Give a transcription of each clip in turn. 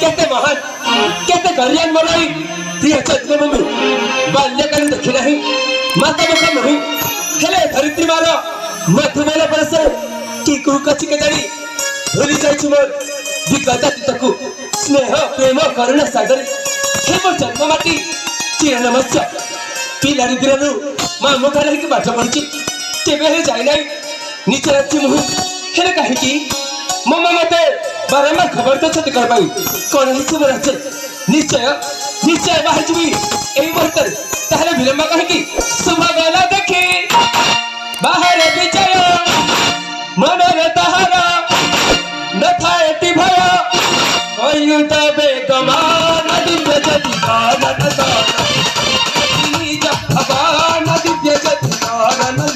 केते महान केते कल्याण बनाई प्रिय जन्मभूमि बाल्यकाल देखी नहीं माता मुख नहीं हेले धरित्री मार मधुमेल परस कि कुकची के जानी भूली जाइछु मोर विगतातीतकु स्नेह प्रेम करुणा सागर हे मोर जन्म माटी चिर नमस्या पिलारी दिनरु मां मुखा रही पाठ पढ़ी केबे हे जाई नहीं निज राज्य मुहु हेले कहीं मम्मा मते बारंबार खबर तो छत कर पाई कौन है तुम राज्य निश्चय निश्चय बाहर जुबी एई मुहूर्त ताहले विलंब कहीं शुभ बेला देखे बाहर विजय मनर ताहारा न थाएति भय कयुत बेगमान दिव्य जति कानन निज भगवान दिव्य जति कानन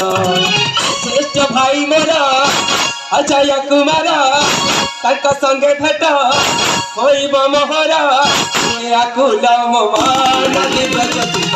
श्रेष्ठ भाई मोरा अजय कुमार संगे भेट होइब मोहरा आकुल मान दिव्य ज्योति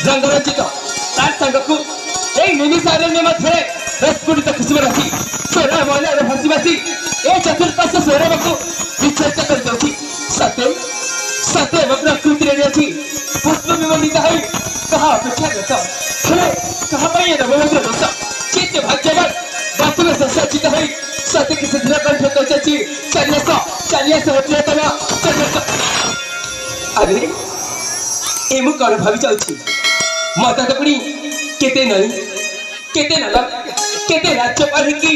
रंगरंजित तार संगकु एई निमिषारण्य मध्य रसपुरित खुशबू रखी स्वर मौन हसीबासी ए चतुर्पाश स्वरमकु विच्छेद कर दउछि सत्य सत्य प्रकृति रे अछि पुष्प विमंडित है कहा अपेक्षा करता हेले कहा पाए रमणग्र दोष चित्त भाग्यवान वास्तव सच्चित है सत्य की सिद्ध कंठ कचची चालियास होतले अरे एमु कर भावी जाउछि मत तो पुणी केते नहीं केते नल केते राज्य पार की